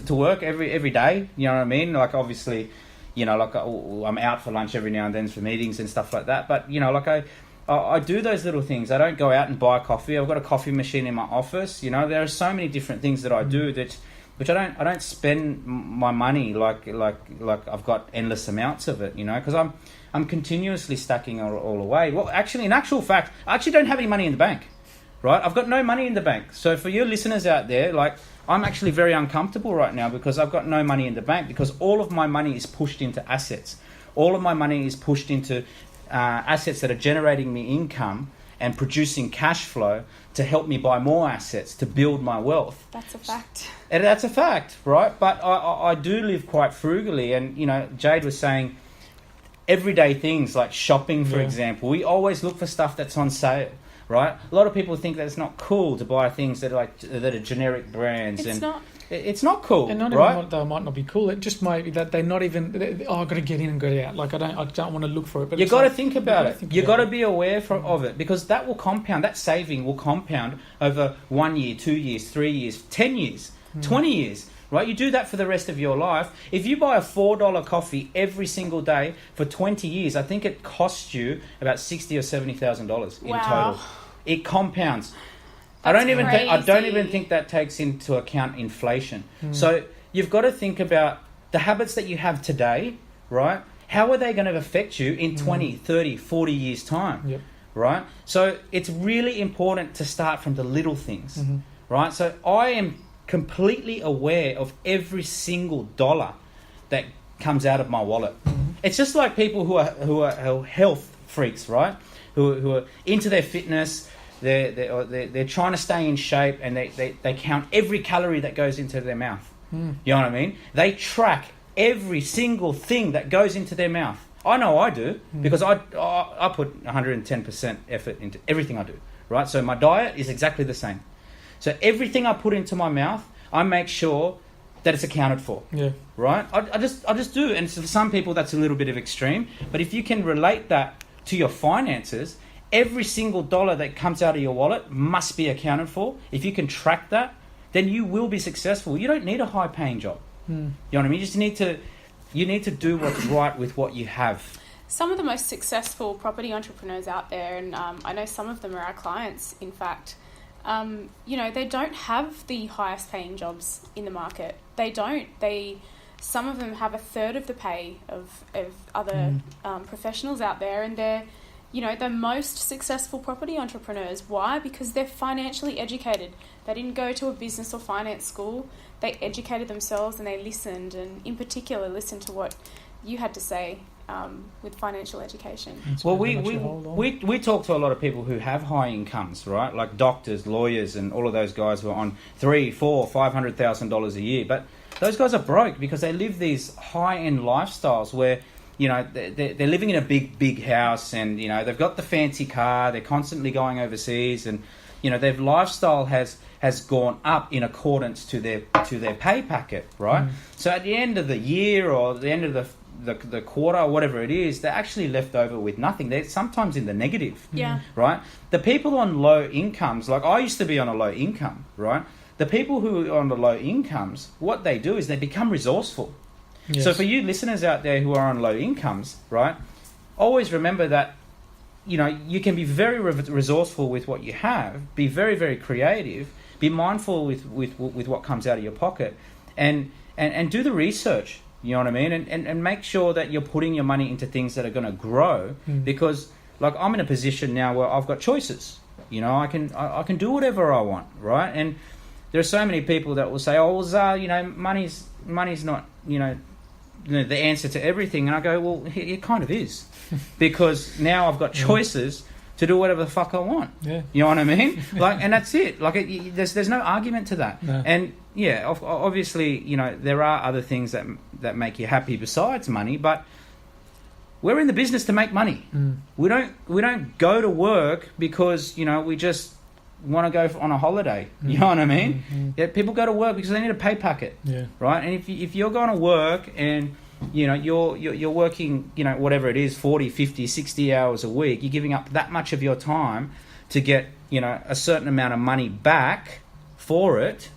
to work every day. You know what I mean? Like, obviously, you know, like I'm out for lunch every now and then for meetings and stuff like that. But, you know, like I do those little things. I don't go out and buy coffee. I've got a coffee machine in my office. You know, there are so many different things that I do which I don't spend my money like I've got endless amounts of it. You know, because I'm continuously stacking all away. Well, actually, in actual fact, I actually don't have any money in the bank. Right, I've got no money in the bank. So for your listeners out there, like, I'm actually very uncomfortable right now because I've got no money in the bank, because all of my money is pushed into assets. All of my money is pushed into assets that are generating me income and producing cash flow to help me buy more assets to build my wealth. That's a fact. And that's a fact, right? But I do live quite frugally. And, you know, Jade was saying everyday things like shopping, for example. We always look for stuff that's on sale. Right, a lot of people think that it's not cool to buy things that are generic brands. It's not cool. And not right? even they might not be cool. It just might be that they're not even. I've got to get in and get out. Like I don't want to look for it. But you got to think about it. You got to be aware of it, because that will compound. That saving will compound over 1 year, 2 years, 3 years, 10 years, 20 years. Right, you do that for the rest of your life. If you buy a $4 coffee every single day for 20 years, I think it costs you about $60,000 or $70,000 in total. It compounds. I don't even think that takes into account inflation. So you've got to think about the habits that you have today, right? How are they going to affect you in 20, 30, 40 years time? Yep. Right? So it's really important to start from the little things, right? So I am completely aware of every single dollar that comes out of my wallet. It's just like people who are health freaks, right? Who are into their fitness. They're trying to stay in shape, and they count every calorie that goes into their mouth. You know what I mean? They track every single thing that goes into their mouth. I know I do, because I put 110% effort into everything I do. Right? So my diet is exactly the same. So everything I put into my mouth, I make sure that it's accounted for. Yeah. Right? I just do. And for some people, that's a little bit of extreme. But if you can relate that to your finances, every single dollar that comes out of your wallet must be accounted for. If you can track that, then you will be successful. You don't need a high-paying job. You know what I mean? You need to do what's right with what you have. Some of the most successful property entrepreneurs out there, and I know some of them are our clients, in fact, they don't have the highest paying jobs in the market. They don't. Some of them have a third of the pay of other professionals out there, and they're the most successful property entrepreneurs. Why? Because they're financially educated. They didn't go to a business or finance school. They educated themselves, and they listened, and in particular listened to what you had to say with financial education. Well, we talk to a lot of people who have high incomes, right? Like doctors, lawyers, and all of those guys who are on $300,000, $400,000, $500,000 a year. But those guys are broke because they live these high-end lifestyles where, they're living in a big house, and, they've got the fancy car, they're constantly going overseas, and, their lifestyle has gone up in accordance to their pay packet, right? So at the end of the year or the end of the quarter or whatever it is, they're actually left over with nothing. They're sometimes in the negative. Yeah. Right? The people on low incomes, like I used to be on a low income, right? The people who are on the low incomes, what they do is they become resourceful. Yes. So for you listeners out there who are on low incomes, right, always remember that, you can be very resourceful with what you have, be very, very creative, be mindful with what comes out of your pocket, and do the research, you know what I mean? And make sure that you're putting your money into things that are going to grow, because, like, I'm in a position now where I've got choices. I can do whatever I want, right? And there are so many people that will say, "Oh, well, money's not, the answer to everything." And I go, well, it kind of is, because now I've got choices to do whatever the fuck I want. Yeah. You know what I mean? Like, and that's it. Like, there's no argument to that. No. And yeah, obviously, there are other things that make you happy besides money, but we're in the business to make money. We don't go to work because, we just want to go on a holiday. You know what I mean? Yeah, people go to work because they need a pay packet. Yeah. Right? And if you're going to work and you're working, whatever it is, 40, 50, 60 hours a week, you're giving up that much of your time to get, a certain amount of money back for it.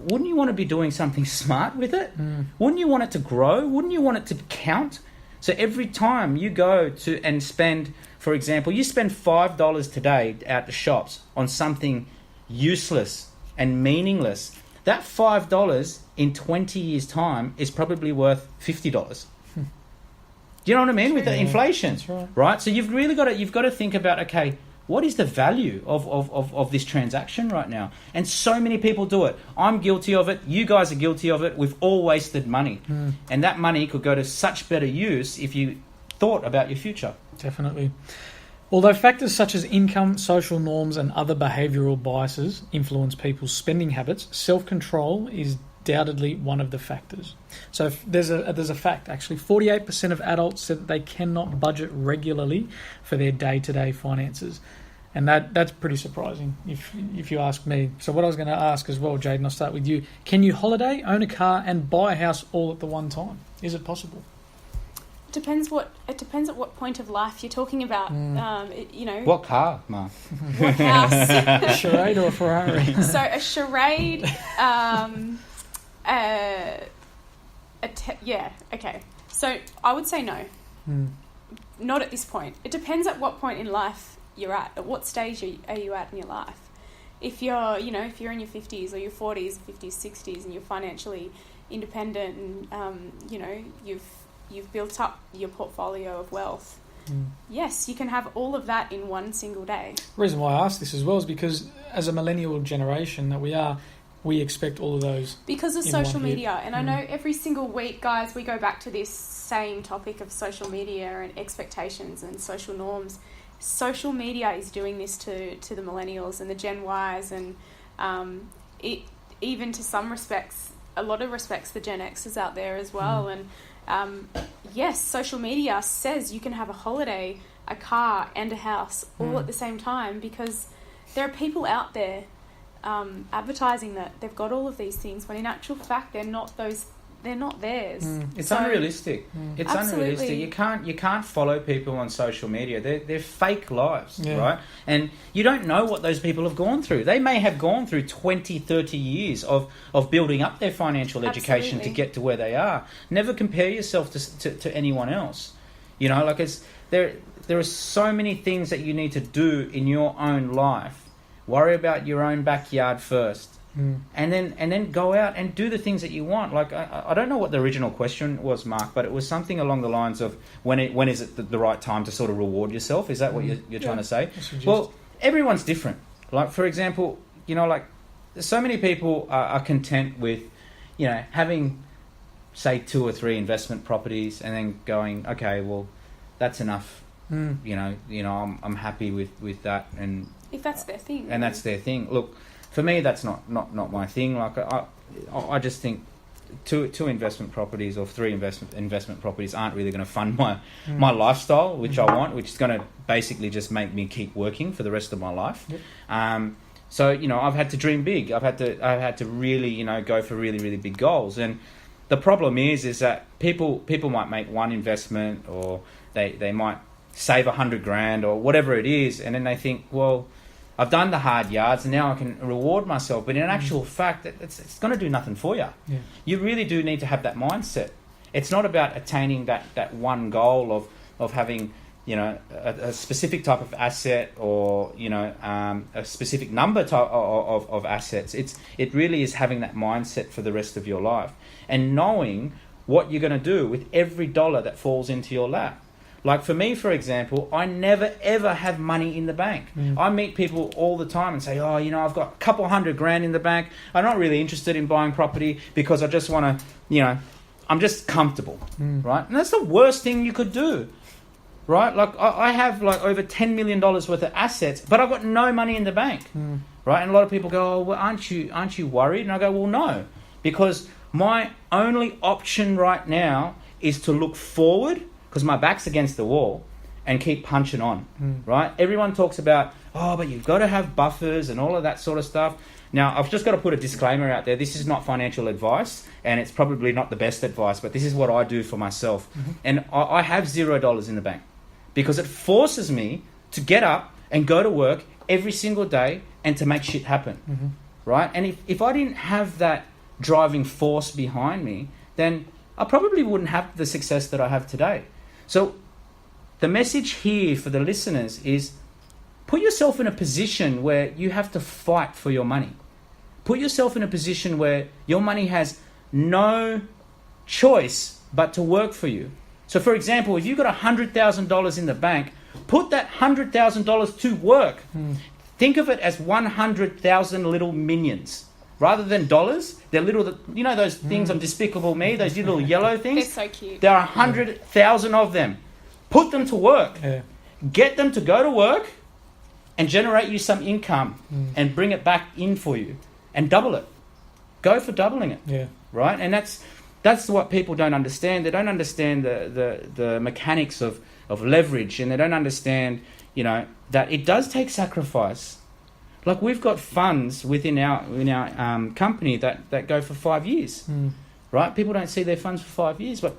wouldn't you want to be doing something smart with it? Wouldn't you want it to grow? Wouldn't you want it to count? So every time you go to and spend, for example, you spend $5 today at the shops on something useless and meaningless, that $5 in 20 years' time is probably worth $50. Do you know what I mean? With the inflation, that's right. So you've got to think about, okay, what is the value of this transaction right now? And so many people do it. I'm guilty of it. You guys are guilty of it. We've all wasted money. And that money could go to such better use if you thought about your future. Definitely. Although factors such as income, social norms, and other behavioural biases influence people's spending habits, self-control is undoubtedly one of the factors. So there's a fact, actually. 48% of adults said that they cannot budget regularly for their day-to-day finances. And that's pretty surprising, if you ask me. So what I was going to ask as well, Jaden, I'll start with you. Can you holiday, own a car, and buy a house all at the one time? Is it possible? It depends at what point of life you're talking about. What car, Mark? What house? A charade or a Ferrari? So a charade. Okay. So I would say no. Not at this point. It depends at what point in life you're at. At what stage are you at in your life? If you're in your 50s or your 40s, 50s, 60s, and you're financially independent, and you've built up your portfolio of wealth. Yes, you can have all of that in one single day. The reason why I ask this as well is because as a millennial generation that we are, we expect all of those. Because of social media. And I know every single week, guys, we go back to this same topic of social media and expectations and social norms. Social media is doing this to the millennials and the Gen Ys, and it even to some respects, a lot of respects, the Gen X's out there as well. And yes, social media says you can have a holiday, a car, and a house all at the same time, because there are people out there advertising that they've got all of these things, when in actual fact they're not theirs. It's unrealistic. It's Absolutely. unrealistic. You can't follow people on social media. They're fake lives, Yeah. right? And you don't know what those people have gone through. They may have gone through 20, 30 years of building up their financial education to get to where they are. Never compare yourself to anyone else. There are so many things that you need to do in your own life. Worry about your own backyard first. And then go out and do the things that you want. Like, I don't know what the original question was, Mark, but it was something along the lines of when is it the right time to sort of reward yourself? Is that what you're trying to say? Well, everyone's different. Like, for example, so many people are content with, having, say, 2 or 3 investment properties and then going, okay, well, that's enough. I'm happy with that. And if that's their thing. And that's their thing. Look, for me, that's not my thing. Like, I just think 2 investment properties or 3 investment properties aren't really going to fund my lifestyle, which I want, which is going to basically just make me keep working for the rest of my life. Yep. So I've had to dream big. I've had to really go for really, really big goals. And the problem is that people might make one investment, or they might save $100,000 or whatever it is, and then they think, well, I've done the hard yards and now I can reward myself. But in actual fact, it's going to do nothing for you. Yeah. You really do need to have that mindset. It's not about attaining that one goal of having, a specific type of asset or, a specific number of assets. It really is having that mindset for the rest of your life and knowing what you're going to do with every dollar that falls into your lap. Like for me, for example, I never ever have money in the bank. I meet people all the time and say, oh, I've got a couple $100,000 in the bank. I'm not really interested in buying property because I just want to, I'm just comfortable, right? And that's the worst thing you could do, right? Like I have like over $10 million worth of assets, but I've got no money in the bank, right? And a lot of people go, oh, well, aren't you worried? And I go, well, no, because my only option right now is to look forward, because my back's against the wall, and keep punching on, right? Everyone talks about, oh, but you've got to have buffers and all of that sort of stuff. Now, I've just got to put a disclaimer out there. This is not financial advice, and it's probably not the best advice, but this is what I do for myself. And I have $0 in the bank because it forces me to get up and go to work every single day and to make shit happen, right? And if I didn't have that driving force behind me, then I probably wouldn't have the success that I have today. So the message here for the listeners is put yourself in a position where you have to fight for your money. Put yourself in a position where your money has no choice but to work for you. So for example, if you've got $100,000 in the bank, put that $100,000 to work. Think of it as 100,000 little minions. Rather than dollars, they're little, you know those things on Despicable Me, those little yellow things? They're so cute. There are 100,000 of them. Put them to work. Yeah. Get them to go to work and generate you some income and bring it back in for you and double it. Go for doubling it. Yeah. Right? And that's what people don't understand. They don't understand the mechanics of leverage, and they don't understand, that it does take sacrifice. Like we've got funds within our company that go for 5 years. Right? People don't see their funds for 5 years, but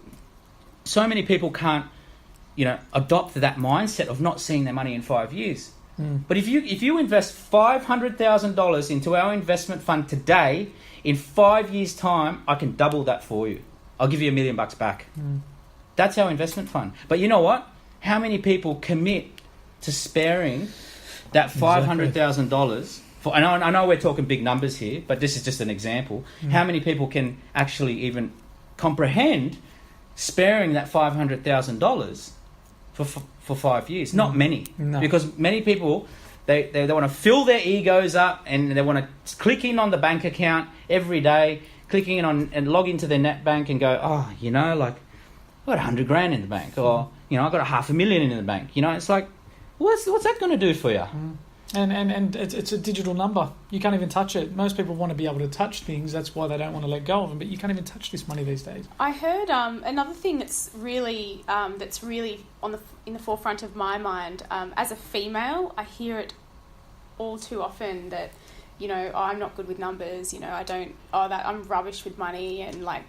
so many people can't, adopt that mindset of not seeing their money in 5 years. But if you invest $500,000 into our investment fund today, in 5 years' time, I can double that for you. I'll give you $1 million back. That's our investment fund. But you know what? How many people commit to sparing that $500,000 for? I know we're talking big numbers here, but this is just an example. How many people can actually even comprehend sparing that $500,000 for 5 years? Not many, because many people they want to fill their egos up and they want to click in on the bank account every day, clicking in on and log into their net bank and go, like I got $100,000 in the bank, or I got $500,000 in the bank. It's like, what's that going to do for you? And it's a digital number. You can't even touch it. Most people want to be able to touch things. That's why they don't want to let go of them. But you can't even touch this money these days. I heard another thing that's really in the forefront of my mind. As a female, I hear it all too often that, I'm not good with numbers. I'm rubbish with money, and I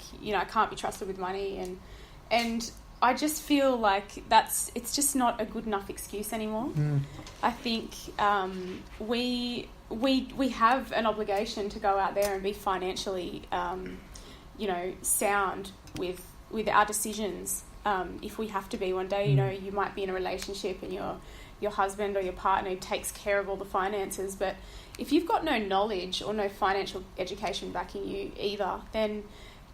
can't be trusted with money, and I just feel like it's just not a good enough excuse anymore. I think we have an obligation to go out there and be financially, sound with our decisions. If we have to be one day, you might be in a relationship and your husband or your partner takes care of all the finances, but if you've got no knowledge or no financial education backing you either, then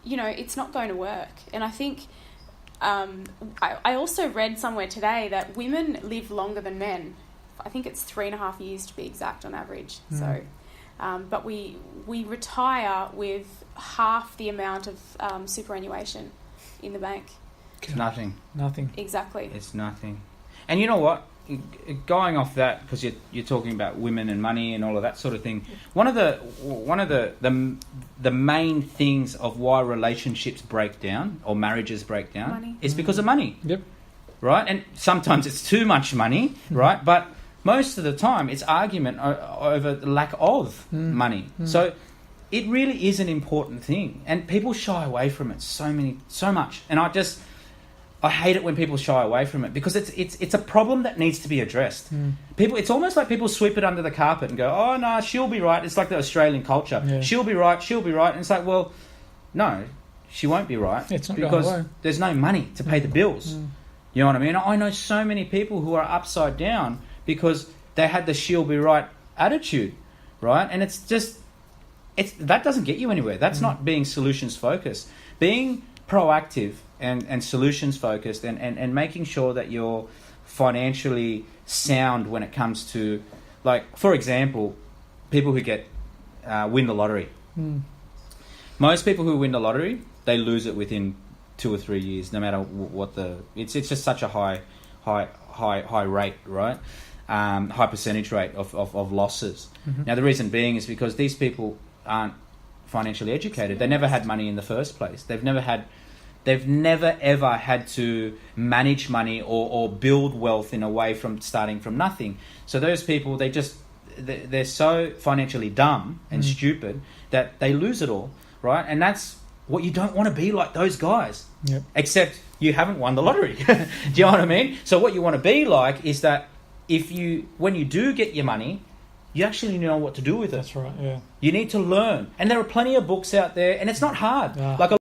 it's not going to work. And I think I also read somewhere today that women live longer than men. I think it's 3.5 years to be exact on average. So, but we retire with half the amount of superannuation in the bank. It's nothing. Exactly. It's nothing. And you know what? Going off that, because you're talking about women and money and all of that sort of thing. One of the main things of why relationships break down or marriages break down is because of money. Yep. Right? And sometimes it's too much money, right? But most of the time it's argument over the lack of money. So it really is an important thing, and people shy away from it so much. And I hate it when people shy away from it, because it's a problem that needs to be addressed. People, it's almost like people sweep it under the carpet and go, "Oh no, she'll be right." It's like the Australian culture. Yeah. She'll be right. And it's like, well, no, she won't be right, because there's no money to pay the bills. You know what I mean? I know so many people who are upside down because they had the "she'll be right" attitude, right? And it's just that doesn't get you anywhere. That's not being solutions focused. Being proactive and solutions focused and making sure that you're financially sound when it comes to, like, for example, people who win the lottery. Most people who win the lottery, they lose it within 2 or 3 years, no matter what it's just such a high rate, right? High percentage rate of losses. Now the reason being is because these people aren't financially educated. They never had money in the first place. They've never ever had to manage money or build wealth in a way from starting from nothing. So those people, they're so financially dumb and stupid that they lose it all, right? And that's what you don't want to be, like those guys. Yep. Except you haven't won the lottery. Do you know what I mean? So what you want to be like is that when you do get your money, you actually know what to do with it. That's right, yeah. You need to learn. And there are plenty of books out there, and it's not hard. Ah. Like